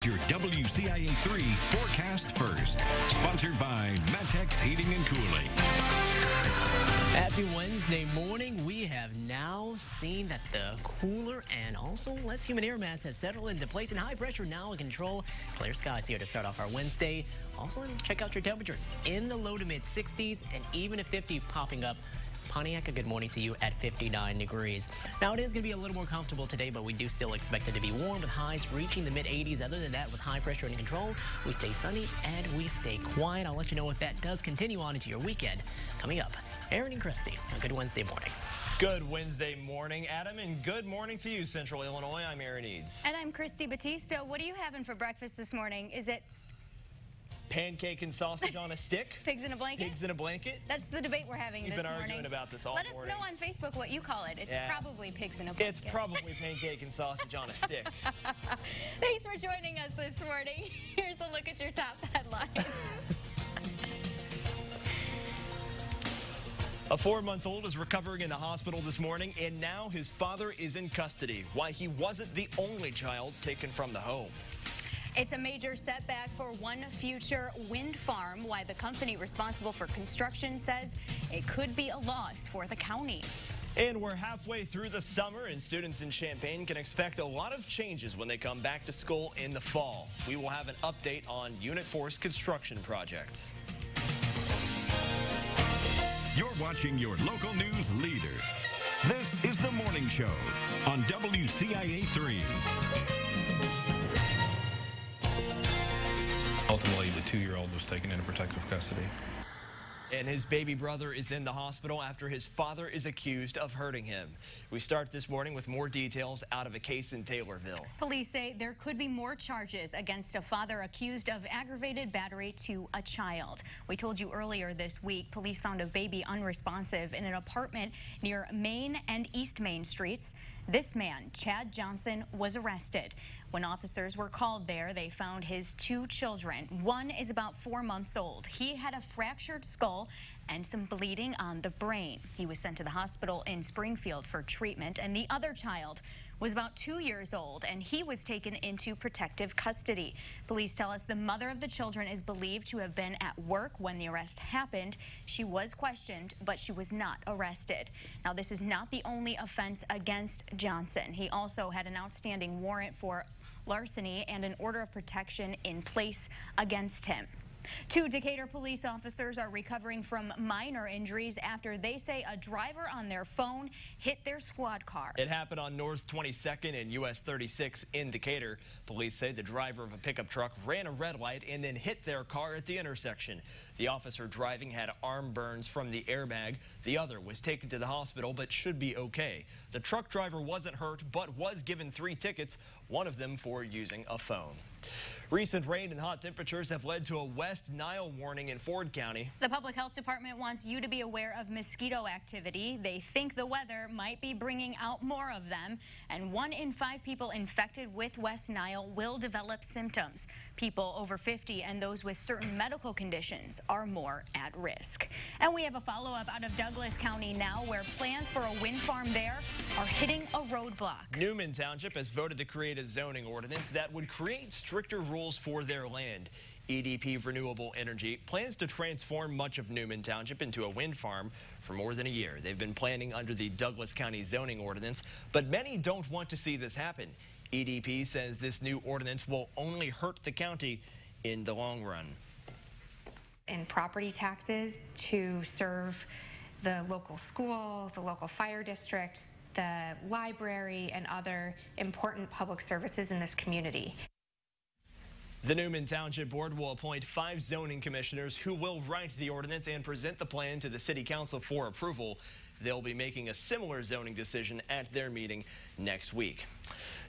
your WCIA 3 forecast first. Sponsored by Matex Heating and Cooling. Happy Wednesday morning. We have now seen that the cooler and also less humid air mass has settled into place, and high pressure now in control. Clear skies here to start off our Wednesday. Also, check out your temperatures in the low to mid 60s and even a 50 popping up. Pontiac, a good morning to you at 59 degrees. Now, it is going to be a little more comfortable today, but we do still expect it to be warm with highs reaching the mid-80s. Other than that, with high pressure under control, we stay sunny and we stay quiet. I'll let you know if that does continue on into your weekend. Coming up, Aaron and Christy, a good Wednesday morning. Good Wednesday morning, Adam, and good morning to you, Central Illinois. I'm Aaron Eads. And I'm Christy Batista. What are you having for breakfast this morning? Is it pancake and sausage on a stick? Pigs in a blanket? Pigs in a blanket? That's the debate we're having this morning. You've been arguing about this all morning. Let us know on Facebook what you call it. It's probably pigs in a It's blanket. probably pancake and sausage on a stick. Thanks for joining us this morning. Here's a look at your top headlines. A 4-month-old is recovering in the hospital this morning, and now his father is in custody. Why he wasn't the only child taken from the home. It's a major setback for One Future Wind Farm. Why the company responsible for construction says it could be a loss for the county. And we're halfway through the summer, and students in Champaign can expect a lot of changes when they come back to school in the fall. We will have an update on Unit 4's construction project. You're watching your local news leader. This is The Morning Show on WCIA 3. Ultimately, the 2-year-old was taken into protective custody. And his baby brother is in the hospital after his father is accused of hurting him. We start this morning with more details out of a case in Taylorville. Police say there could be more charges against a father accused of aggravated battery to a child. We told you earlier this week, police found a baby unresponsive in an apartment near Main and East Main Streets. This man, Chad Johnson, was arrested. When officers were called there, they found his 2 children. One is about 4 months old. He had a fractured skull and some bleeding on the brain. He was sent to the hospital in Springfield for treatment, and the other child was about 2 years old, and he was taken into protective custody. Police tell us the mother of the children is believed to have been at work when the arrest happened. She was questioned, but she was not arrested. Now, this is not the only offense against Johnson. He also had an outstanding warrant for larceny and an order of protection in place against him. 2 Decatur police officers are recovering from minor injuries after they say a driver on their phone hit their squad car. It happened on North 22nd and US 36 in Decatur. Police say the driver of a pickup truck ran a red light and then hit their car at the intersection. The officer driving had arm burns from the airbag. The other was taken to the hospital but should be okay. The truck driver wasn't hurt but was given 3 tickets, one of them for using a phone. Recent rain and hot temperatures have led to a West Nile warning in Ford County. The Public Health Department wants you to be aware of mosquito activity. They think the weather might be bringing out more of them, and 1 in 5 people infected with West Nile will develop symptoms. People over 50 and those with certain medical conditions are more at risk. And we have a follow-up out of Douglas County now, where plans for a wind farm there are hitting a roadblock. Newman Township has voted to create a zoning ordinance that would create stricter rules for their land. EDP Renewable Energy plans to transform much of Newman Township into a wind farm for more than a year. They've been planning under the Douglas County zoning ordinance, but many don't want to see this happen. EDP says this new ordinance will only hurt the county in the long run. In property taxes to serve the local school, the local fire district, the library, and other important public services in this community. The Newman Township Board will appoint 5 zoning commissioners who will write the ordinance and present the plan to the City Council for approval. They'll be making a similar zoning decision at their meeting next week.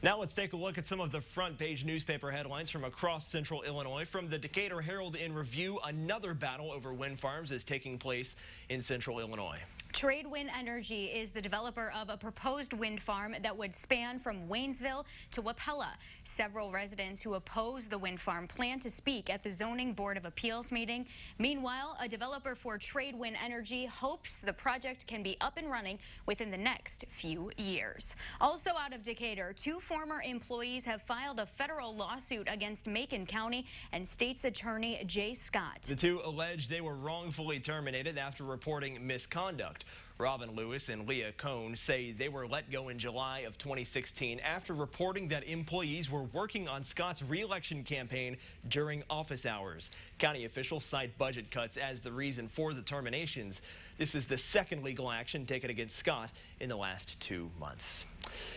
Now let's take a look at some of the front page newspaper headlines from across Central Illinois. From the Decatur Herald in review, another battle over wind farms is taking place in Central Illinois. Tradewin Energy is the developer of a proposed wind farm that would span from Waynesville to Wapella. Several residents who oppose the wind farm plan to speak at the Zoning Board of Appeals meeting. Meanwhile, a developer for Tradewin Energy hopes the project can be up and running within the next few years. Also out of Decatur, 2 former employees have filed a federal lawsuit against Macon County and State's Attorney Jay Scott. The 2 allege they were wrongfully terminated after reporting misconduct. Robin Lewis and Leah Cohn say they were let go in July of 2016 after reporting that employees were working on Scott's re-election campaign during office hours. County officials cite budget cuts as the reason for the terminations. This is the second legal action taken against Scott in the last 2 months.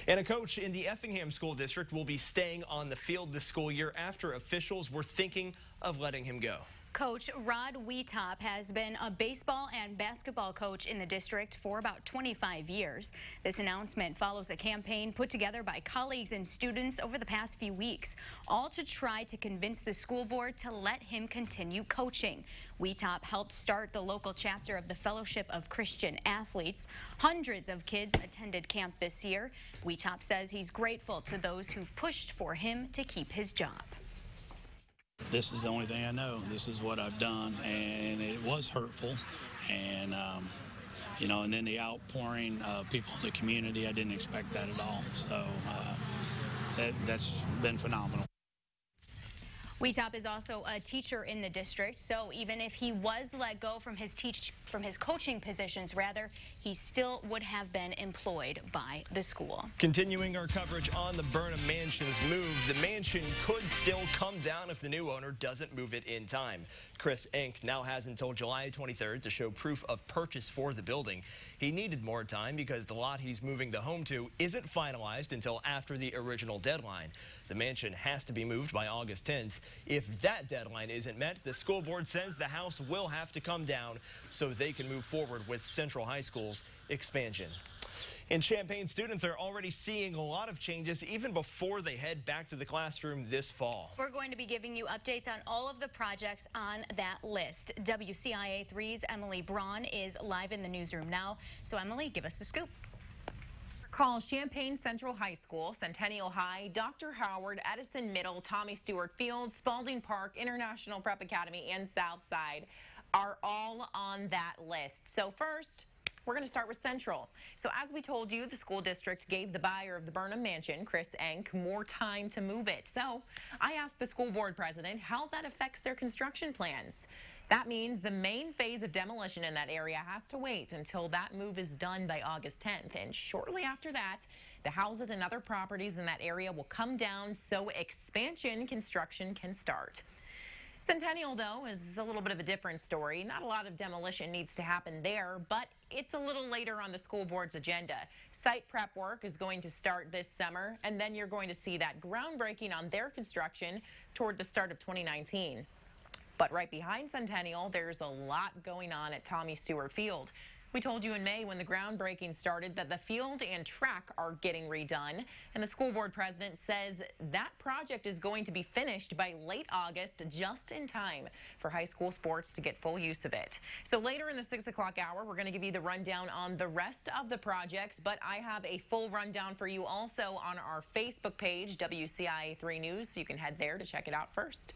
And a coach in the Effingham School District will be staying on the field this school year after officials were thinking of letting him go. Coach Rod Wetop has been a baseball and basketball coach in the district for about 25 years. This announcement follows a campaign put together by colleagues and students over the past few weeks, all to try to convince the school board to let him continue coaching. Wetop helped start the local chapter of the Fellowship of Christian Athletes. Hundreds of kids attended camp this year. Wetop says he's grateful to those who've pushed for him to keep his job. This is the only thing I know. This is what I've done, and it was hurtful. And, you know, and then the outpouring of people in the community, I didn't expect that at all. So that's been phenomenal. Wetop is also a teacher in the district, so even if he was let go from his coaching positions, he still would have been employed by the school. Continuing our coverage on the Burnham Mansion's move, the mansion could still come down if the new owner doesn't move it in time. Chris Enck now has until July 23rd to show proof of purchase for the building. He needed more time because the lot he's moving the home to isn't finalized until after the original deadline. The mansion has to be moved by August 10th. If that deadline isn't met, the school board says the house will have to come down so they can move forward with Central High School's expansion. In Champaign, students are already seeing a lot of changes even before they head back to the classroom this fall. We're going to be giving you updates on all of the projects on that list. WCIA 3's Emily Braun is live in the newsroom now. So Emily, give us the scoop. Call Champaign Central High School, Centennial High, Dr. Howard, Edison Middle, Tommy Stewart Field, Spalding Park, International Prep Academy, and Southside are all on that list. So first, we're going to start with Central. So as we told you, the school district gave the buyer of the Burnham Mansion, Chris Enck, more time to move it. So I asked the school board president how that affects their construction plans. That means the main phase of demolition in that area has to wait until that move is done by August 10th. And shortly after that, the houses and other properties in that area will come down so expansion construction can start. Centennial, though, is a little bit of a different story. Not a lot of demolition needs to happen there, but it's a little later on the school board's agenda. Site prep work is going to start this summer, and then you're going to see that groundbreaking on their construction toward the start of 2019. But right behind Centennial, there's a lot going on at Tommy Stewart Field. We told you in May when the groundbreaking started that the field and track are getting redone, and the school board president says that project is going to be finished by late August, just in time for high school sports to get full use of it. So later in the 6 o'clock hour, we're going to give you the rundown on the rest of the projects, but I have a full rundown for you also on our Facebook page, WCIA 3 News, so you can head there to check it out first.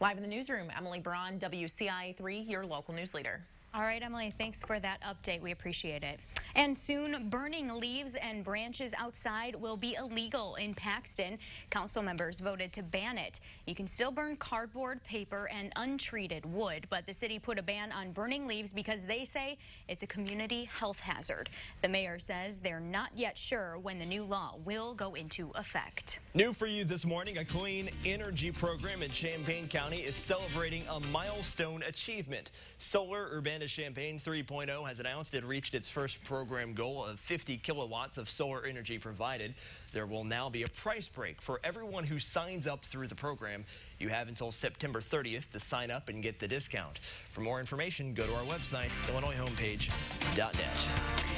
Live in the newsroom, Emily Braun, WCIA 3, your local news leader. All right, Emily, thanks for that update. We appreciate it. And soon, burning leaves and branches outside will be illegal in Paxton. Council members voted to ban it. You can still burn cardboard, paper, and untreated wood, but the city put a ban on burning leaves because they say it's a community health hazard. The mayor says they're not yet sure when the new law will go into effect. New for you this morning, a clean energy program in Champaign County is celebrating a milestone achievement. Solar Urbana-Champaign 3.0 has announced it reached its first program goal of 50 kilowatts of solar energy provided. there will now be a price break for everyone who signs up through the program. You have until September 30th to sign up and get the discount. For more information, go to our website, IllinoisHomepage.net.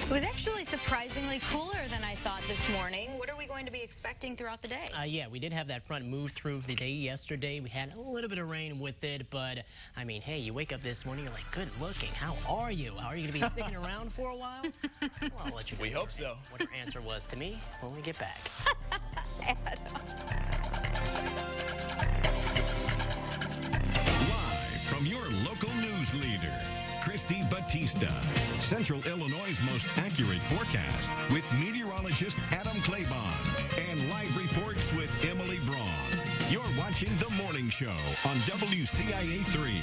It was actually surprisingly cooler than I thought this morning. What are we going to be expecting throughout the day? Yeah, we did have that front move through the day yesterday. We had a little bit of rain with it, but I mean, hey, you wake up this morning, you're like, good looking. How are you? Are you going to be sticking around for a while? Well, I'll let you know. We hope so. What her answer was to me when we get back. Live from your local news leader, Christy Batista. Central Illinois' most accurate forecast with meteorologist Adam Claybon and live reports with Emily Braun. You're watching The Morning Show on WCIA 3.